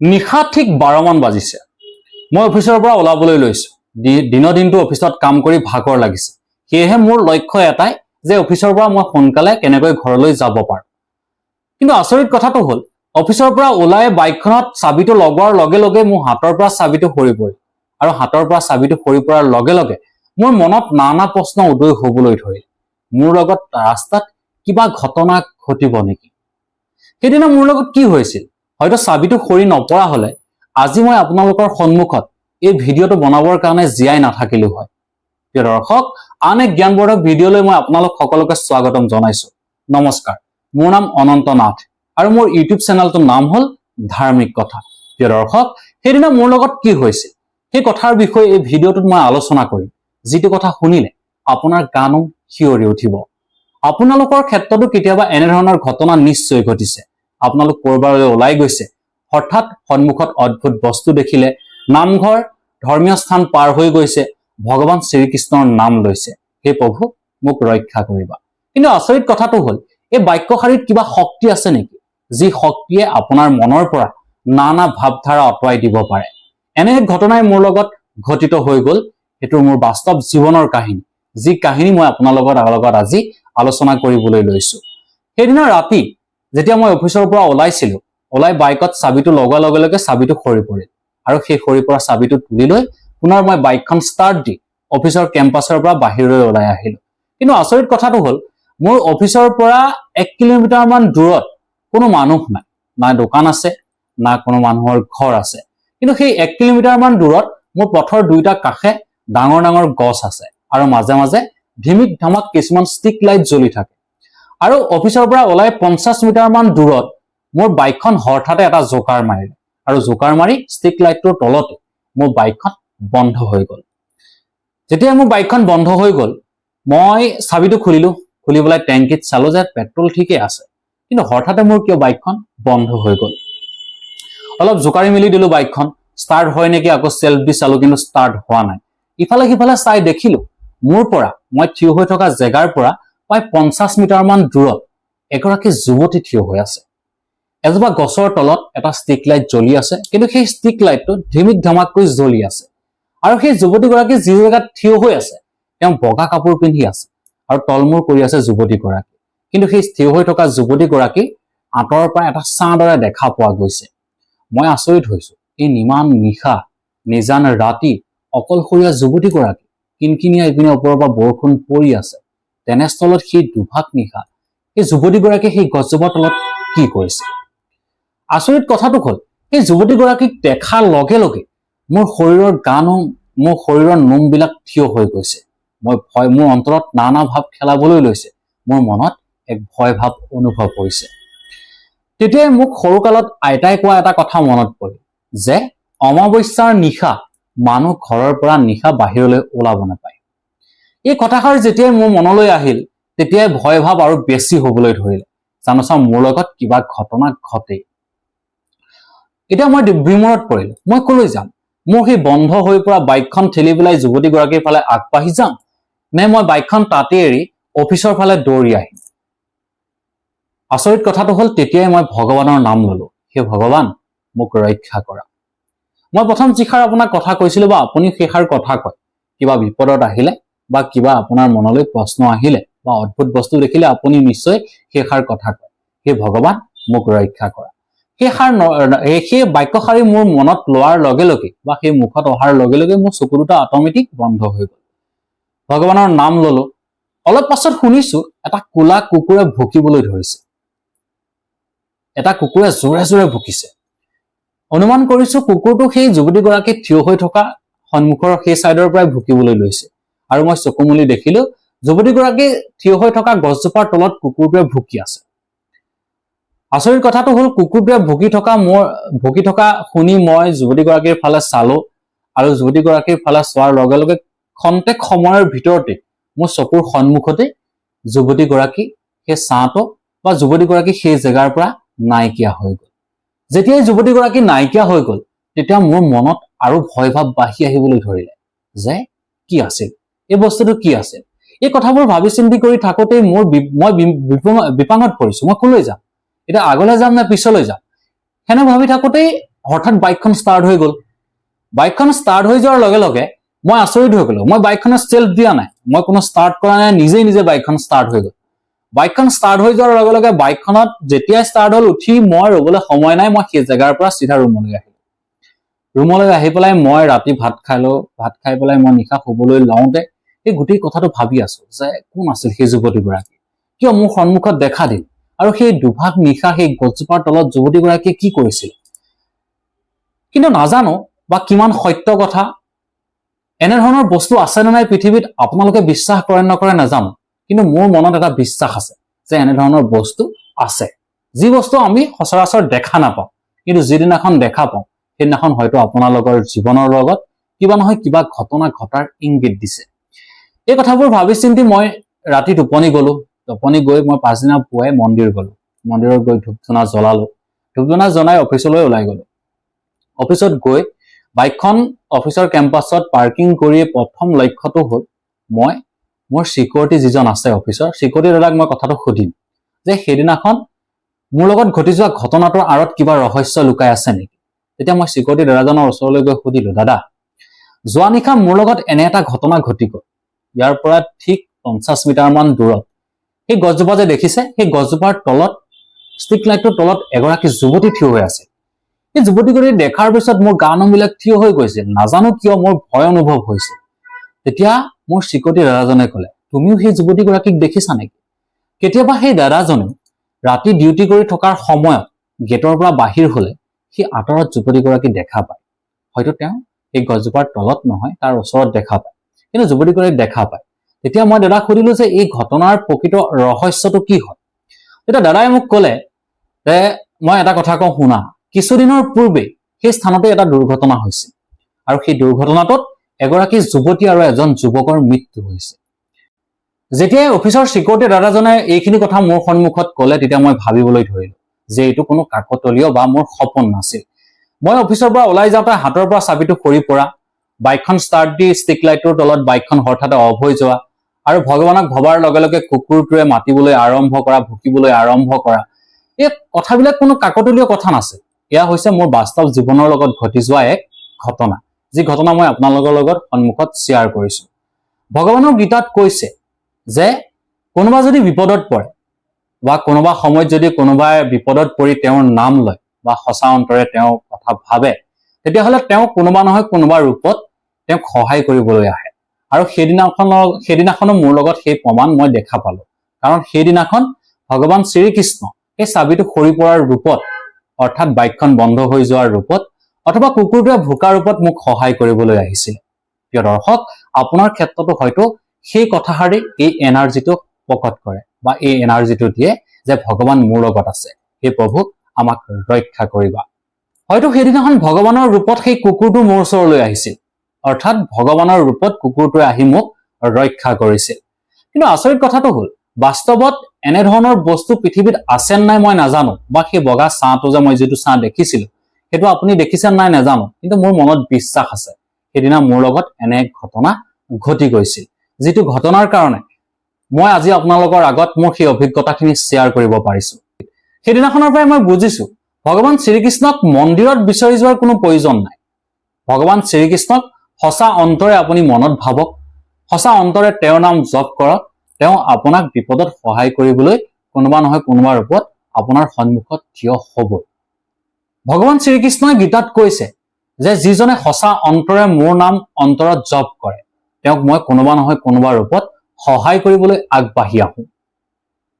নিশা ঠিক 12 মান বাজিছে। মই অফিচৰ পৰা ওলাবলৈ লৈছো। দিনৰ দিনটো অফিচত কাম কৰি ভাগৰ লাগিছে। সেয়েহে মোৰ লক্ষ্য এটাই যে অফিচৰ পৰা মই সোনকালে কেনেকৈ ঘৰলৈ যাব পাৰো। কিন্তু আচৰিত কথাটো হ'ল অফিচৰ পৰা ওলাই বাইকখনত চাবিটো লগোৱাৰ লগে লগে মোৰ হাতৰ পৰা চাবিটো সৰি পৰিল। আৰু হাতৰ পৰা চাবিটো সৰি পৰাৰ লগে লগে মোৰ মনত নানা প্ৰশ্ন উদয় হ'বলৈ ধৰিল। মোৰ লগত ৰাস্তাত কিবা ঘটনা ঘটিব নেকি? সেইদিনা মোৰ লগত কি হৈছিল? হয়তো চাবিটো সৰি নপৰা হলে আজি মই আপোনালোকৰ সন্মুখত এই ভিডিঅ'টো বনাবৰ কাৰণে জীয়াই নাথাকিলো হয়। প্ৰিয় দৰ্শক, আন এক জ্ঞানবৰ্ধক ভিডিঅ'লৈ মই আপোনালোক সকলোকে স্বাগতম জনাইছো। নমস্কাৰ, মোৰ নাম অনন্ত নাথ আৰু মোৰ ইউটিউব চেনেলটোৰ নাম হ'ল ধাৰ্মিক কথা। প্ৰিয় দৰ্শক, সেইদিনা মোৰ লগত কি হৈছিল সেই কথাৰ বিষয়ে এই ভিডিঅ'টোত মই আলোচনা কৰিম, যিটো কথা শুনিলে আপোনাৰ গানো শিয়ৰি উঠিব। আপোনালোকৰ ক্ষেত্ৰতো কেতিয়াবা এনেধৰণৰ ঘটনা নিশ্চয় ঘটিছে। আপোনালোক কৰবালৈ ওলাই গৈছে, হঠাৎ সন্মুখত অদ্ভুত বস্তু দেখিলে, নামঘৰ ধৰ্মীয় স্থান পাৰ হৈ গৈছে, ভগৱান শ্ৰীকৃষ্ণৰ নাম লৈছে, হে প্ৰভু মোক ৰক্ষা কৰিবা। কিন্তু আচৰিত কথাটো হ'ল এই বাক্যশাৰীত কিবা শক্তি আছে নেকি, যি শক্তিয়ে আপোনাৰ মনৰ পৰা নানা ভাৱধাৰা আঁতৰাই দিব পাৰে। এনে এক ঘটনাই মোৰ লগত ঘটিত হৈ গ'ল। সেইটো মোৰ বাস্তৱ জীৱনৰ কাহিনী, যি কাহিনী মই আপোনালোকৰ লগত আজি আলোচনা কৰিবলৈ লৈছো। সেইদিনা ৰাতি যেতিয়া মই অফিচৰ পৰা ওলাই বাইকত চাবিটো লগোৱাৰ লগে লগে চাবিটো সৰি পৰিল। আৰু সেই সৰি পৰা চাবিটো তুলি লৈ পুনৰ মই বাইকখন ষ্টাৰ্ট দি অফিচৰ কেম্পাছৰ পৰা বাহিৰলৈ ওলাই আহিলো। কিন্তু আচৰিত কথাটো হ'ল মোৰ অফিচৰ পৰা 1 কিলোমিটাৰ মান দূৰত কোনো মানুহ নাই, না দোকান আছে, না কোনো মানুহৰ ঘৰ আছে। কিন্তু সেই 1 কিলোমিটাৰ মান দূৰত মোৰ পথৰ দুইটা কাষে ডাঙৰ ডাঙৰ গছ আছে আৰু মাজে মাজে ধিমিক ধামাক কিছুমান ষ্টিক লাইট জ্বলি থাকে। আৰু অফিচৰ পৰা ওলাই 50 মিটাৰ মান দূৰত মোৰ বাইকখন হঠাতে এটা জোকাৰ মাৰিলে আৰু জোকাৰ মাৰি ষ্টিক লাইটটোৰ তলতে মোৰ বাইকখন বন্ধ হৈ গ'ল। যেতিয়া মোৰ বাইকখন বন্ধ হৈ গ'ল, মই চাবিটো খুলি পেলাই টেংকিত চালো যে পেট্ৰল ঠিকে আছে, কিন্তু হঠাতে মোৰ কিয় বাইকখন বন্ধ হৈ গ'ল। অলপ জোকাৰি মেলি দিলো বাইকখন, ষ্টাৰ্ট হয় নেকি আকৌ চেল্ফ দি চালো, কিন্তু ষ্টাৰ্ট হোৱা নাই। ইফালে সিফালে চাই দেখিলো মোৰ পৰা মই থিয় হৈ থকা জেগাৰ পৰা প্ৰায় 50 মিটাৰ মান দূৰত এগৰাকী যুৱতী থিয় হৈ আছে। এজোপা গছৰ তলত এটা ষ্টিক লাইট জ্বলি আছে, কিন্তু সেই ষ্টিক লাইটটো ধিমিক ধামাককৈ জ্বলি আছে। আৰু সেই যুৱতীগৰাকী যি জেগাত থিয় হৈ আছে তেওঁ বগা কাপোৰ পিন্ধি আছে আৰু তলমূৰ কৰি আছে যুৱতীগৰাকী। কিন্তু সেই থিয় হৈ থকা যুৱতীগৰাকী আঁতৰৰ পৰা এটা ছাঁ দৰে দেখা পোৱা গৈছে। মই আচৰিত হৈছো, এই নিমান নিশা নিজান ৰাতি অকলশৰীয়া যুৱতীগৰাকী, কিনকিনীয়া ইপিনে ওপৰৰ পৰা বৰষুণ পৰি আছে, তেনেস্থলত সেই দুভাগ নিশা সেই যুৱতীগৰাকীয়ে সেই গছজোপাৰ তলত কি কৰিছে? আচৰিত কথাটো হ'ল সেই যুৱতীগৰাকীক দেখাৰ লগে লগে মোৰ শৰীৰৰ নোমবিলাক থিয় হৈ গৈছে। মোৰ অন্তৰত নানা ভাৱ খেলাবলৈ লৈছে। মোৰ মনত এক ভয় ভাৱ অনুভৱ হৈছে। তেতিয়াই মোক সৰুকালত আইতাই কোৱা এটা কথা মনত পৰিল যে অমাৱস্যাৰ নিশা মানুহ ঘৰৰ পৰা নিশা বাহিৰলৈ ওলাব নাপায়। এই কথাষাৰ যেতিয়াই মোৰ মনলৈ আহিল তেতিয়াই ভয় ভাৱ আৰু বেছি হ'বলৈ ধৰিলে। জানোচা মোৰ লগত কিবা ঘটনা ঘটে। এতিয়া মই বিমূৰত পৰিলো, মই কলৈ যাম? মোৰ সেই বন্ধ হৈ পৰা বাইকখন ঠেলি পেলাই যুৱতীগৰাকীৰ ফালে আগবাঢ়ি যাম, নে মই বাইকখন তাতে এৰি অফিচৰ ফালে দৌৰি আহিম? আচৰিত কথাটো হ'ল তেতিয়াই মই ভগৱানৰ নাম ললো, হে ভগৱান মোক ৰক্ষা কৰা। মই প্ৰথম যিষাৰ আপোনাক কথা কৈছিলো বা আপুনি সেইষাৰ কথা কয়, কিবা বিপদত আহিলে বা কিবা আপোনাৰ মনলৈ প্ৰশ্ন আহিলে বা অদ্ভুত বস্তু দেখিলে আপুনি নিশ্চয় সেইষাৰ কথা কয়, হে ভগৱান মোক ৰক্ষা কৰা। সেই বাক্যশাৰী মোৰ মনত লোৱাৰ লগে লগে বা সেই মুখত অহাৰ লগে লগে মোৰ চকু দুটা অটমেটিক বন্ধ হৈ গ'ল। ভগৱানৰ নাম ললো। অলপ পাছত শুনিছো এটা কোলা কুকুৰে ভুকিবলৈ ধৰিছে। এটা কুকুৰে জোৰে জোৰে ভুকিছে। অনুমান কৰিছো কুকুৰটো সেই যুৱতীগৰাকী থিয় হৈ থকা সন্মুখৰ সেই চাইডৰ পৰাই ভুকিবলৈ লৈছে। আৰু মই চকু মুলি দেখিলো যুৱতীগৰাকী থিয় হৈ থকা গছজোপাৰ তলত কুকুৰটোৱে ভুকি আছে। আচৰিত কথাটো হ'ল কুকুৰটোৱে ভুকি থকা শুনি মই যুৱতীগৰাকীৰ ফালে চালো আৰু যুৱতীগৰাকীৰ ফালে চোৱাৰ লগে লগে খন্তেক সময়ৰ ভিতৰতে মোৰ চকুৰ সন্মুখতে যুৱতীগৰাকী সেই ছাঁটো বা যুৱতীগৰাকী সেই জেগাৰ পৰা নাইকিয়া হৈ গ'ল। যেতিয়াই যুৱতীগৰাকী নাইকিয়া হৈ গ'ল তেতিয়া মোৰ মনত আৰু ভয় ভাৱ বাঢ়ি আহিবলৈ ধৰিলে যে কি আছিল এই বস্তুটো, কি আছিল? এই কথাবোৰ ভাবি চিন্তি কৰি থাকোঁতেই মই বিপাঙত পৰিছো। মই কলৈ যাম? এতিয়া আগলৈ যাম নে পিছলৈ যাম? সেনে ভাবি থাকোঁতেই হঠাৎ বাইকখন ষ্টাৰ্ট হৈ গ'ল। বাইকখন ষ্টাৰ্ট হৈ যোৱাৰ লগে লগে মই আচৰিত হৈ গ'লো। মই বাইকখনে ষ্টেল্ফ দিয়া নাই, মই কোনো ষ্টাৰ্ট কৰা নাই, নিজে নিজে বাইকখন ষ্টাৰ্ট হৈ গ'ল। বাইকখন ষ্টাৰ্ট হৈ যোৱাৰ লগে লগে বাইকখনত যেতিয়াই ষ্টাৰ্ট হ'ল, উঠি মই ৰ'বলৈ সময় নাই, মই সেই জেগাৰ পৰা চিধা ৰুমলৈ আহিলো। ৰুমলৈ আহি পেলাই মই ৰাতি ভাত খালো। ভাত খাই পেলাই মই নিশা শুবলৈ লওঁতে এই গোটেই কথাটো ভাবি আছো যে কোন আছিল সেই যুৱতীগৰাকী, কিয় মোৰ সন্মুখত দেখা দিল, আৰু সেই দুভাগ নিশা সেই গছজোপাৰ তলত যুৱতীগৰাকীয়ে কি কৰিছিল। কিন্তু নাজানো বা কিমান সত্য কথা, এনেধৰণৰ বস্তু আছে নে নাই পৃথিৱীত আপোনালোকে বিশ্বাস কৰে নকৰে নাজানো, কিন্তু মোৰ মনত এটা বিশ্বাস আছে যে এনেধৰণৰ বস্তু আছে, যি বস্তু আমি সচৰাচৰ দেখা নাপাওঁ, কিন্তু যিদিনাখন দেখা পাওঁ সেইদিনাখন হয়তো আপোনালোকৰ জীৱনৰ লগত কিবা নহয় কিবা ঘটনা ঘটাৰ ইংগিত দিছে। এই কথাবোৰ ভাবি চিন্তি মই ৰাতি টোপনি গলো। টোপনি গৈ মই পাছদিনা পুৱাই মন্দিৰ গলো। মন্দিৰত গৈ ধূপ ধূনা জ্বলালো। ধূপ ধূনা জ্বলাই অফিচলৈ ওলাই গলো। অফিচত গৈ বাইকখন অফিচৰ কেম্পাছত পাৰ্কিং কৰি প্ৰথম লক্ষ্যটো হ'ল মই মোৰ চিকিউৰিটি যিজন আছে অফিচৰ চিকিউৰিটি দাদাক মই কথাটো সুধিম যে সেইদিনাখন মোৰ লগত ঘটি যোৱা ঘটনাটোৰ আঁৰত কিবা ৰহস্য লুকাই আছে নেকি। তেতিয়া মই চিকিউৰিটি দাদাজনৰ ওচৰলৈ গৈ সুধিলো, দাদা, যোৱা নিশা মোৰ লগত এনে এটা ঘটনা ঘটি গ'ল। ইয়াৰ পৰা ঠিক 50 মিটাৰমান দূৰত সেই গছজোপা যে দেখিছে, সেই গছজোপাৰ তলত ষ্ট্ৰীট লাইটটোৰ তলত এগৰাকী যুৱতী থিয় হৈ আছে। সেই যুৱতীগৰাকী দেখাৰ পিছত মোৰ গা নোমবিলাক থিয় হৈ গৈছিল। নাজানো কিয় মোৰ ভয় অনুভৱ হৈছিল। তেতিয়া মোৰ চিকিউৰিটি দাদাজনে ক'লে, তুমিও সেই যুৱতীগৰাকীক দেখিছা নেকি? কেতিয়াবা সেই দাদাজনেও ৰাতি ডিউটি কৰি থকাৰ সময়ত গেটৰ পৰা বাহিৰ হলে সেই আঁতৰত যুৱতীগৰাকী দেখা পায়। হয়তো তেওঁ সেই গছজোপাৰ তলত নহয়, তাৰ ওচৰত দেখা পায়, কিন্তু যুৱতীগৰাকীক দেখা পায়। তেতিয়া মই দাদাক সুধিলো যে এই ঘটনাৰ প্ৰকৃত ৰহস্যটো কি হয়। তেতিয়া দাদাই মোক ক'লে যে মই এটা কথা কওঁ শুনা, কিছুদিনৰ পূৰ্বে সেই স্থানতে এটা দুৰ্ঘটনা হৈছিল, আৰু সেই দুৰ্ঘটনাটোত এগৰাকী যুৱতী আৰু এজন যুৱকৰ মৃত্যু হৈছে। যেতিয়া অফিচৰ চিকিউৰিটি দাদাজনে এইখিনি কথা মোৰ সন্মুখত ক'লে, তেতিয়া মই ভাবিবলৈ ধৰিলো যে এইটো কোনো কাকতলীয় বা মোৰ সপোন নাছিল। মই অফিচৰ পৰা ওলাই যাওঁতে হাতৰ পৰা চাবিটো সৰি পৰা, বাইকখন ষ্টাৰ্ট দি ষ্ট্ৰীট লাইটটোৰ তলত বাইকখন হঠাতে অফ হৈ যোৱা, আৰু ভগৱানক ভবাৰ লগে লগে কুকুৰটোৱে মাতিবলৈ আৰম্ভ কৰা, ভুকিবলৈ আৰম্ভ কৰা, এই কথাবিলাক কোনো কাকতলীয় কথা নাছিল। এয়া হৈছে মোৰ বাস্তৱ জীৱনৰ লগত ঘটি যোৱা এক ঘটনা, যি ঘটনা মই আপোনালোকৰ লগত সন্মুখত শ্বেয়াৰ কৰিছো। ভগৱানৰ গীতাত কৈছে যে কোনোবা যদি বিপদত পৰে বা কোনোবা সময়ত যদি কোনোবাই বিপদত পৰি তেওঁৰ নাম লয় বা সঁচা অন্তৰে তেওঁৰ কথা ভাবে, তেতিয়াহ'লে তেওঁ কোনোবা নহয় কোনোবা ৰূপত তেওঁক সহায় কৰিবলৈ আহে। আৰু সেইদিনাখনো মোৰ লগত সেই প্ৰমাণ মই দেখা পালো। কাৰণ সেইদিনাখন ভগৱান শ্ৰীকৃষ্ণ সেই চাবিটো সৰি পৰাৰ ৰূপত, অৰ্থাৎ বাইকখন বন্ধ হৈ যোৱাৰ ৰূপত, অথবা কুকুৰটোৱে ভোকা ৰূপত মোক সহায় কৰিবলৈ আহিছিল। প্ৰিয় দৰ্শক, আপোনাৰ ক্ষেত্ৰতো হয়তো সেই কথাষাৰি এই এনাৰ্জিটো প্ৰকট কৰে বা এই এনাৰ্জিটো দিয়ে যে ভগৱান মোৰ লগত আছে, সেই প্ৰভুক আমাক ৰক্ষা কৰিবা। হয়তো সেইদিনাখন ভগৱানৰ ৰূপত সেই কুকুৰটো মোৰ ওচৰলৈ আহিছিল, অৰ্থাৎ ভগৱানৰ ৰূপত কুকুৰটোৱে আহি মোক ৰক্ষা কৰিছিল। কিন্তু আচৰিত কথাটো হ'ল, বাস্তৱত এনেধৰণৰ বস্তু পৃথিৱীত আছে নাই মই নাজানো, বা সেই বগা ছাঁটো যে মই যিটো ছাঁ দেখিছিলো সেইটো আপুনি দেখিছে নাই নাজানো, কিন্তু মোৰ মনত বিশ্বাস আছে সেইদিনা মোৰ লগত এনে ঘটনা ঘটি গৈছিল, যিটো ঘটনাৰ কাৰণে মই আজি আপোনালোকৰ আগত মোৰ সেই অভিজ্ঞতাখিনি শ্বেয়াৰ কৰিব পাৰিছো। সেইদিনাখনৰ পৰাই মই বুজিছো ভগৱান শ্ৰীকৃষ্ণক মন্দিৰত বিচাৰি যোৱাৰ কোনো প্ৰয়োজন নাই। ভগৱান শ্ৰীকৃষ্ণক সঁচা অন্তৰে আপুনি মনত ভাবক, সঁচা অন্তৰে তেওঁৰ নাম জপ কৰক, তেওঁ আপোনাক বিপদত সহায় কৰিবলৈ কোনোবা নহয় কোনোবা ৰূপত আপোনাৰ সন্মুখত থিয় হ'ব। ভগৱান শ্ৰীকৃষ্ণই গীতাত কৈছে যে যিজনে সঁচা অন্তৰে মোৰ নাম অন্তৰত জপ কৰে, তেওঁক মই কোনোবা নহয় কোনোবা ৰূপত সহায় কৰিবলৈ আগবাঢ়ি আহোঁ।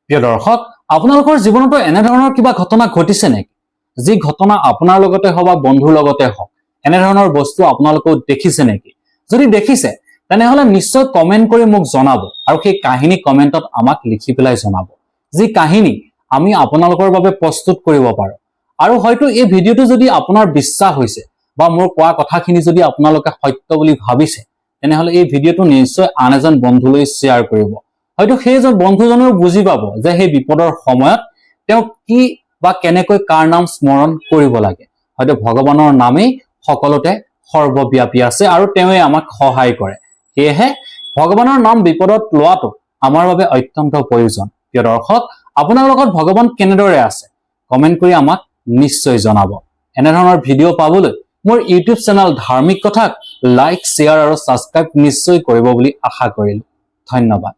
প্ৰিয় দৰ্শক, আপোনালোকৰ জীৱনতো এনেধৰণৰ কিবা ঘটনা ঘটিছে নেকি? যি ঘটনা আপোনাৰ লগতে হওক বা বন্ধুৰ লগতে হওক, এনেধৰণৰ বস্তু আপোনালোকেও দেখিছে নেকি? যদি দেখিছে তেনেহলে নিশ্চয় কমেন্ট কৰি মোক জনাব, আৰু সেই কাহিনী কমেন্টত আমাক লিখি পেলাই জনাব, যি কাহিনী আমি আপোনালোকৰ বাবে প্ৰস্তুত কৰিব পাৰো। আৰু হয়তো এই ভিডিঅ'টো যদি আপোনাৰ বিশ্বাস হৈছে বা মোৰ কোৱা কথাখিনি যদি আপোনালোকে সত্য বুলি ভাবিছে, তেনেহলে এই ভিডিঅ'টো নিশ্চয় আন এজন বন্ধুলৈ শ্বেয়াৰ কৰিব। হয়তো সেইজন বন্ধুজনেও বুজি পাব যে সেই বিপদৰ সময়ত তেওঁ কি বা কেনেকৈ কাৰ নাম স্মৰণ কৰিব লাগে। হয়তো ভগৱানৰ নামেই সকলোতে সৰ্বব্যাপী আছে আৰু তেওঁৱে আমাক সহায় কৰে। সেয়েহে ভগৱানৰ নাম বিপদত লোৱাটো আমাৰ বাবে অত্যন্ত প্ৰয়োজন। প্ৰিয় দৰ্শক, আপোনাৰ লগত ভগৱান কেনেদৰে আছে কমেন্ট কৰি আমাক নিশ্চয় জনাব। এনেধৰণৰ ভিডিঅ' পাবলৈ মোৰ ইউটিউব চেনেল ধাৰ্মিক কথাক লাইক, শ্বেয়াৰ আৰু ছাবস্ক্ৰাইব নিশ্চয় কৰিব বুলি আশা কৰিলোঁ। ধন্যবাদ।